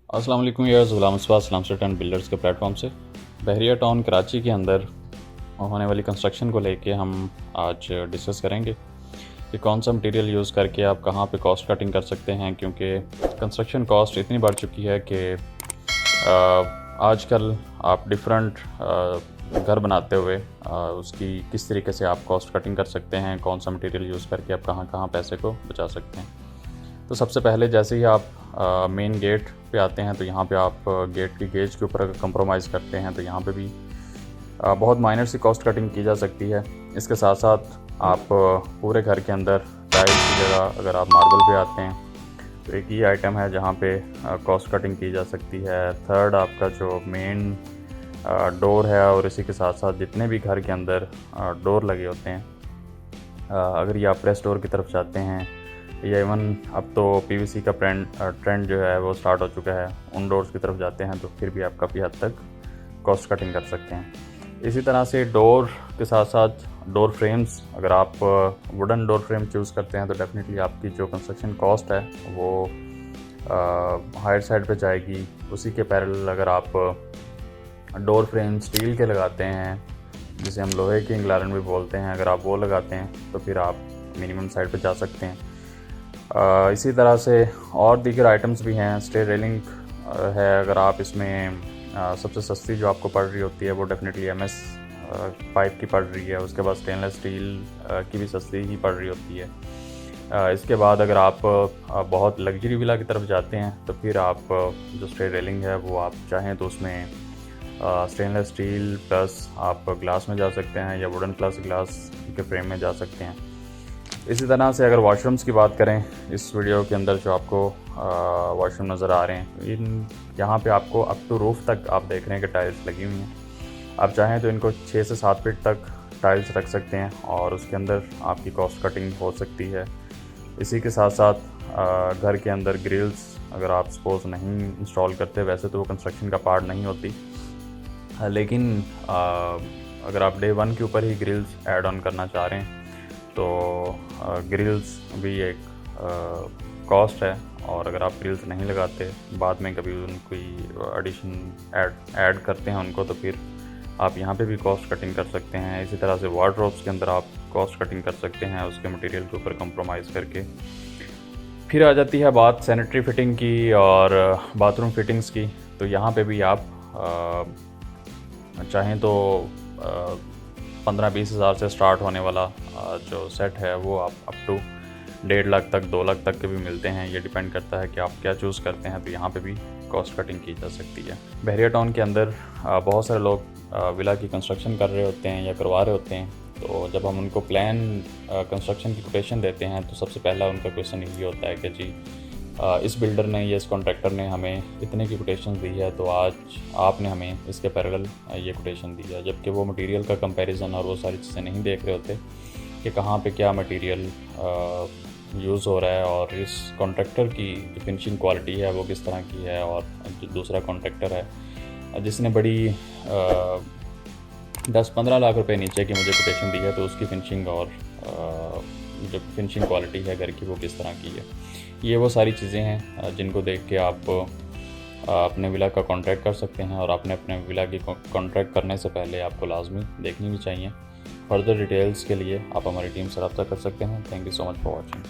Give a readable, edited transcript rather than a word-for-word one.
अस्सलाम वालेकुम यार्स, Ghulam Mustafa Islam estate and builders के प्लेटफॉर्म से बहरिया टाउन कराची के अंदर होने वाली कंस्ट्रक्शन को लेके हम आज डिस्कस करेंगे कि कौन सा मटेरियल यूज़ करके आप कहाँ पे कॉस्ट कटिंग कर सकते हैं, क्योंकि कंस्ट्रक्शन कॉस्ट इतनी बढ़ चुकी है कि आजकल आप डिफरेंट घर बनाते हुए उसकी किस तरीके से आप कॉस्ट कटिंग कर सकते हैं, कौन सा मटेरियल यूज़ करके आप कहाँ कहाँ पैसे को बचा सकते हैं। तो सबसे पहले जैसे ही आप मेन गेट पे आते हैं तो यहाँ पे आप गेट की गेज के ऊपर अगर कंप्रोमाइज़ करते हैं तो यहाँ पे भी बहुत माइनर सी कॉस्ट कटिंग की जा सकती है। इसके साथ साथ आप पूरे घर के अंदर टाइल्स की जगह अगर आप मार्बल पे आते हैं तो एक ही आइटम है जहाँ पे कॉस्ट कटिंग की जा सकती है। थर्ड, आपका जो मेन डोर है और इसी के साथ साथ जितने भी घर के अंदर डोर लगे होते हैं, अगर ये आप प्रेस डोर की तरफ जाते हैं या इवन अब तो पीवीसी का ट्रेंड जो है वो स्टार्ट हो चुका है, उन डोर्स की तरफ जाते हैं तो फिर भी आप काफ़ी हद तक कॉस्ट कटिंग कर सकते हैं। इसी तरह से डोर के साथ साथ डोर फ्रेम्स, अगर आप वुडन डोर फ्रेम चूज़ करते हैं तो डेफिनेटली आपकी जो कंस्ट्रक्शन कॉस्ट है वो हायर साइड पे जाएगी। उसी के पैरेलल अगर आप डोर फ्रेम स्टील के लगाते हैं, जिसे हम लोहे की इंग्लैंड भी बोलते हैं, अगर आप वो लगाते हैं तो फिर आप मिनिमम साइड पे जा सकते हैं। इसी तरह से और दीगर आइटम्स भी हैं। स्टेयर रेलिंग है, अगर आप इसमें सबसे सस्ती जो आपको पड़ रही होती है वो डेफिनेटली एमएस पाइप की पड़ रही है। उसके बाद स्टेनलेस स्टील की भी सस्ती ही पड़ रही होती है। इसके बाद अगर आप बहुत लग्जरी विला की तरफ जाते हैं तो फिर आप जो स्टेयर रेलिंग है वो आप चाहें तो उसमें स्टेनलेस स्टील प्लस आप ग्लास में जा सकते हैं या वुडन प्लस ग्लास के फ्रेम में जा सकते हैं। इसी तरह से अगर वॉशरूम्स की बात करें, इस वीडियो के अंदर जो आपको वॉशरूम नज़र आ रहे हैं, यहाँ पे आपको अप टू रूफ तक आप देख रहे हैं कि टाइल्स लगी हुई हैं। आप चाहें तो इनको 6 से 7 फीट तक टाइल्स रख सकते हैं और उसके अंदर आपकी कॉस्ट कटिंग हो सकती है। इसी के साथ साथ घर के अंदर ग्रिल्स अगर आप सपोज नहीं इंस्टॉल करते, वैसे तो वो कंस्ट्रक्शन का पार्ट नहीं होती, लेकिन अगर आप डे 1 के ऊपर ही ग्रिल्स ऐड ऑन करना चाह रहे हैं तो ग्रिल्स भी एक कॉस्ट है, और अगर आप ग्रिल्स नहीं लगाते, बाद में कभी उनकी एडिशन ऐड करते हैं उनको, तो फिर आप यहाँ पे भी कॉस्ट कटिंग कर सकते हैं। इसी तरह से वार्डरोब्स के अंदर आप कॉस्ट कटिंग कर सकते हैं उसके मटेरियल के ऊपर कंप्रोमाइज़ करके। फिर आ जाती है बात सैनिटरी फिटिंग की और बाथरूम फिटिंग्स की। तो यहाँ पे भी आप चाहें तो 15-20 हज़ार से स्टार्ट होने वाला जो सेट है वो आप अप टू 1.5 लाख तक 2 लाख तक के भी मिलते हैं। ये डिपेंड करता है कि आप क्या चूज़ करते हैं। तो यहाँ पे भी कॉस्ट कटिंग की जा सकती है। बहरिया टाउन के अंदर बहुत सारे लोग विला की कंस्ट्रक्शन कर रहे होते हैं या करवा रहे होते हैं। तो जब हम उनको प्लान कंस्ट्रक्शन की कोटेशन देते हैं तो सबसे पहला उनका क्वेश्चन यही होता है कि जी इस बिल्डर ने या इस कॉन्ट्रैक्टर ने हमें इतने की कोटेशन दी है, तो आज आपने हमें इसके पैरेलल ये कोटेशन दी है, जबकि वो मटेरियल का कंपैरिजन और वो सारी चीज़ें नहीं देख रहे होते कि कहाँ पे क्या मटेरियल यूज़ हो रहा है और इस कॉन्ट्रैक्टर की जो फिनिशिंग क्वालिटी है वो किस तरह की है, और जो दूसरा कॉन्ट्रैक्टर है जिसने बड़ी 10-15 लाख रुपए नीचे की मुझे कोटेशन दी है, तो उसकी फिनिशिंग और जो फिनिशिंग क्वालिटी है घर की वो किस तरह की है। ये वो सारी चीज़ें हैं जिनको देख के आप अपने विला का कॉन्ट्रैक्ट कर सकते हैं, और आपने अपने विला की कॉन्ट्रैक्ट करने से पहले आपको लाजमी देखनी भी चाहिए। फर्दर डिटेल्स के लिए आप हमारी टीम से रब्ता कर सकते हैं। Thank you so much for watching.